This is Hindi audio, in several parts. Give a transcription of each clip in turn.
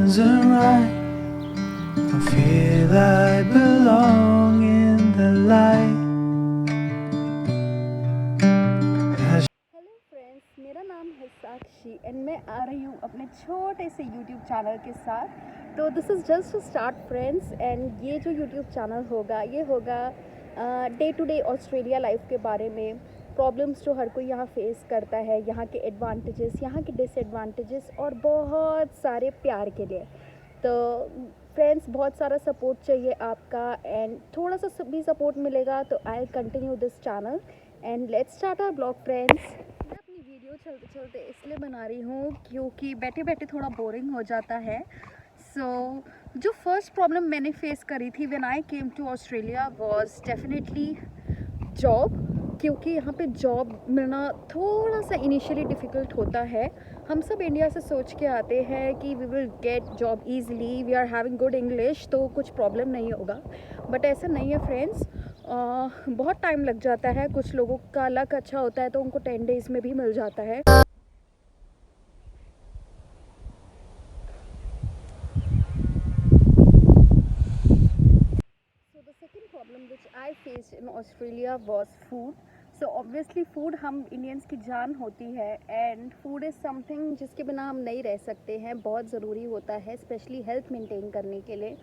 Right. I feel I belong in the light. Hello friends, मेरा नाम है साक्षी एंड मैं आ रही हूँ अपने छोटे से यूट्यूब चैनल के साथ। तो this is just to start friends, and ये जो यूट्यूब चैनल होगा ये होगा day to day Australia life के बारे में, प्रॉब्लम्स जो हर कोई यहाँ फेस करता है, यहाँ के एडवांटेजेस, यहाँ के डिसएडवांटेजेस और बहुत सारे प्यार के लिए। तो फ्रेंड्स, बहुत सारा सपोर्ट चाहिए आपका, एंड थोड़ा सा भी सपोर्ट मिलेगा तो I continue this channel and let's start our blog friends. मैं अपनी वीडियो चलते चलते इसलिए बना रही हूँ क्योंकि बैठे बैठे थोड़ा बोरिंग हो जाता है। जो फर्स्ट प्रॉब्लम मैंने फेस करी थी when I came to Australia was definitely job, क्योंकि यहाँ पे जॉब मिलना थोड़ा सा इनिशियली डिफ़िकल्ट होता है। हम सब इंडिया से सोच के आते हैं कि we will get job easily, we are having good English तो कुछ प्रॉब्लम नहीं होगा, बट ऐसा नहीं है फ्रेंड्स। बहुत टाइम लग जाता है। कुछ लोगों का लक अच्छा होता है तो उनको 10 डेज़ में भी मिल जाता है। So the second problem which I faced in Australia was food. So obviously food हम इंडियंस की जान होती है, एंड फूड इज़ समथिंग जिसके बिना हम नहीं रह सकते हैं, बहुत ज़रूरी होता है स्पेशली हेल्थ मेंटेन करने के लिए।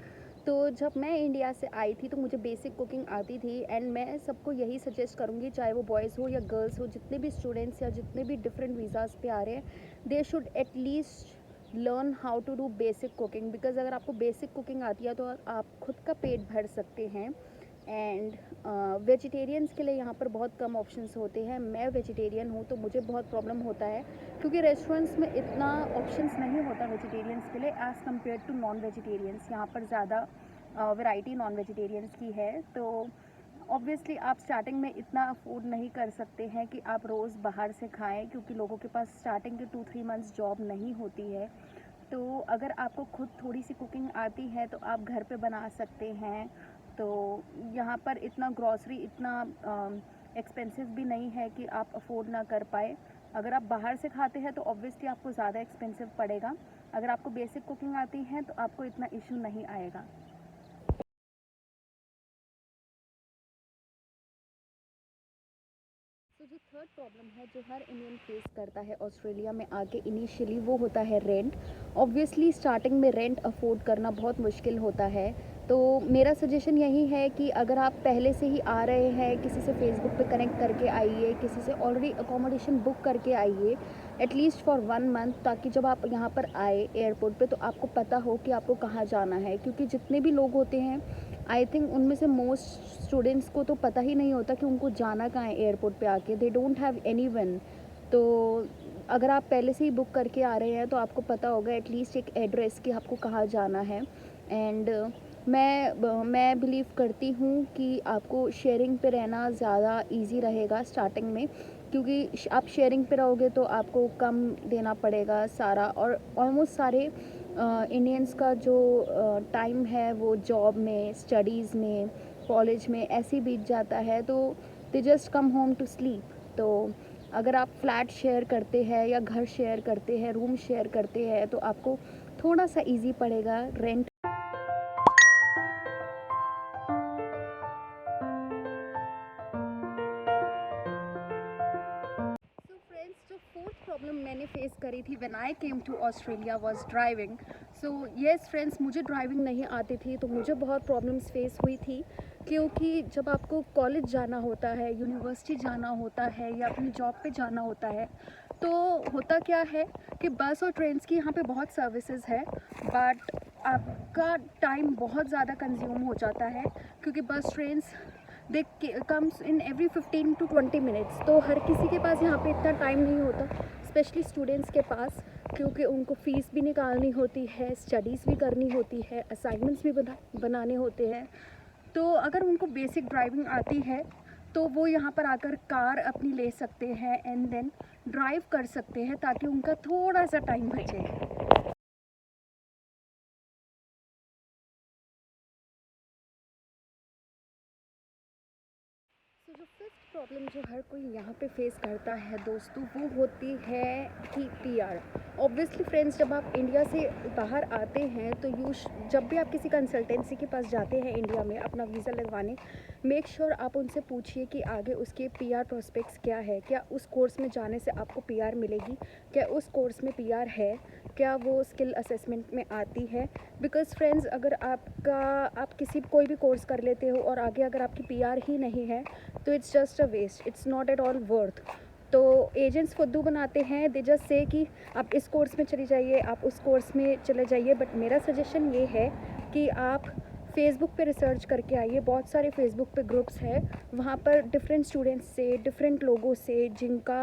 तो जब मैं इंडिया से आई थी तो मुझे बेसिक कुकिंग आती थी, एंड मैं सबको यही सजेस्ट करूँगी, चाहे वो बॉयज़ हो या गर्ल्स हो, जितने भी स्टूडेंट्स या जितने भी डिफरेंट वीज़ाज़ पे आ रहे हैं, they should at least learn how to do basic cooking. Because अगर आपको बेसिक कुकिंग आती है तो आप खुद का पेट भर सकते हैं। एंड वेजिटेरियंस के लिए यहाँ पर बहुत कम ऑप्शंस होते हैं। मैं वेजिटेरियन हूँ तो मुझे बहुत प्रॉब्लम होता है क्योंकि रेस्टोरेंट्स में इतना ऑप्शंस नहीं होता वेजिटेरियंस के लिए as compare to non vegetarians. यहाँ पर ज़्यादा वैरायटी नॉन वेजिटेरियंस की है। तो ऑब्वियसली आप स्टार्टिंग में इतना अफोर्ड नहीं कर सकते हैं कि आप रोज़ बाहर से खाएं, क्योंकि लोगों के पास स्टार्टिंग के 2-3 मंथ्स जॉब नहीं होती है। तो अगर आपको खुद थोड़ी सी कुकिंग आती है तो आप घर पे बना सकते हैं। तो यहाँ पर इतना ग्रॉसरी इतना एक्सपेंसिव भी नहीं है कि आप अफोर्ड ना कर पाए। अगर आप बाहर से खाते हैं तो ऑब्वियसली आपको ज़्यादा एक्सपेंसिव पड़ेगा। अगर आपको बेसिक कुकिंग आती है तो आपको इतना इशू नहीं आएगा। तो जो थर्ड प्रॉब्लम है जो हर इंडियन फेस करता है ऑस्ट्रेलिया में आके इनिशियली, वो होता है रेंट। ऑब्वियसली स्टार्टिंग में रेंट अफोर्ड करना बहुत मुश्किल होता है। तो मेरा सजेशन यही है कि अगर आप पहले से ही आ रहे हैं, किसी से फेसबुक पे कनेक्ट करके आइए, किसी से ऑलरेडी अकोमोडेशन बुक करके आइए एटलीस्ट फॉर 1 मंथ, ताकि जब आप यहाँ पर आए एयरपोर्ट पे तो आपको पता हो कि आपको कहाँ जाना है। क्योंकि जितने भी लोग होते हैं, आई थिंक उनमें से मोस्ट स्टूडेंट्स को तो पता ही नहीं होता कि उनको जाना कहाँ है एयरपोर्ट पे आके। They don't have anyone. तो अगर आप पहले से ही बुक करके आ रहे हैं तो आपको पता होगा एटलीस्ट एक एड्रेस कि आपको कहाँ जाना है। एंड मैं बिलीव करती हूँ कि आपको शेयरिंग पे रहना ज़्यादा इजी रहेगा स्टार्टिंग में, क्योंकि आप शेयरिंग पे रहोगे तो आपको कम देना पड़ेगा सारा। और ऑलमोस्ट सारे इंडियंस का जो टाइम है वो जॉब में, स्टडीज़ में, कॉलेज में ऐसे ही बीत जाता है, तो they just come home to sleep. तो अगर आप फ्लैट शेयर करते हैं या घर शेयर करते हैं, रूम शेयर करते हैं, तो आपको थोड़ा सा इजी पड़ेगा रेंट। सो फ्रेंड्स, जो फोर्थ प्रॉब्लम मैंने फेस करी थी when I came to Australia was driving. So yes friends, मुझे ड्राइविंग नहीं आती थी तो मुझे बहुत प्रॉब्लम्स फेस हुई थी। क्योंकि जब आपको कॉलेज जाना होता है, यूनिवर्सिटी जाना होता है या अपनी जॉब पे जाना होता है, तो होता क्या है कि बस और ट्रेन्स की यहाँ पे बहुत सर्विसेज है, बट आपका टाइम बहुत ज़्यादा कंज्यूम हो जाता है। क्योंकि बस trains they comes in every 15 to 20 minutes. तो हर किसी के पास यहाँ पे इतना टाइम नहीं होता, स्पेशली स्टूडेंट्स के पास, क्योंकि उनको फ़ीस भी निकालनी होती है, स्टडीज़ भी करनी होती है, असाइनमेंट्स भी बनाने होते हैं। तो अगर उनको बेसिक ड्राइविंग आती है तो वो यहाँ पर आकर कार अपनी ले सकते हैं एंड देन ड्राइव कर सकते हैं, ताकि उनका थोड़ा सा टाइम बचे। सो जो फिफ्थ प्रॉब्लम जो हर कोई यहाँ पे फेस करता है दोस्तों, वो होती है कि पीआर। ऑब्वियसली फ्रेंड्स, जब आप इंडिया से बाहर आते हैं तो जब भी आप किसी कंसल्टेंसी के पास जाते हैं इंडिया में अपना वीज़ा लगवाने, मेक श्योर आप उनसे पूछिए कि आगे उसके पीआर प्रोस्पेक्ट्स क्या है, क्या उस कोर्स में जाने से आपको पीआर मिलेगी, क्या उस कोर्स में पीआर है, क्या वो स्किल असेसमेंट में आती है। बिकॉज़ फ्रेंड्स, अगर आप कोई भी कोर्स कर लेते हो और आगे अगर आपकी पीआर ही नहीं है तो it's just a waste, it's not at all worth. तो एजेंट्स फुद्दू बनाते हैं, दे जस्ट से कि आप इस कोर्स में चली जाइए, आप उस कोर्स में चले जाइए। बट मेरा सजेशन ये है कि आप फेसबुक पे रिसर्च करके आइए। बहुत सारे फेसबुक पे ग्रुप्स हैं, वहाँ पर डिफरेंट स्टूडेंट्स से, डिफरेंट लोगों से जिनका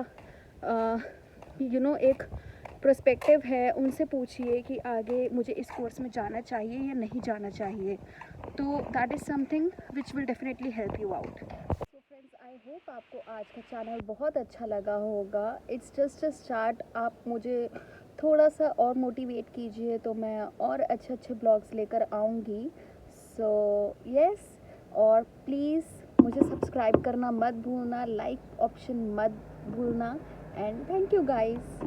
एक पर्सपेक्टिव है, उनसे पूछिए कि आगे मुझे इस कोर्स में जाना चाहिए या नहीं जाना चाहिए। तो that is something which will definitely help you out. So friends, I hope आपको आज का चैनल बहुत अच्छा लगा होगा। It's just a start. आप मुझे थोड़ा सा और मोटिवेट कीजिए तो मैं और अच्छे अच्छे ब्लॉग्स लेकर आऊँगी। सो यस, और प्लीज़ मुझे सब्सक्राइब करना मत भूलना, लाइक ऑप्शन मत भूलना, एंड थैंक यू गाइस।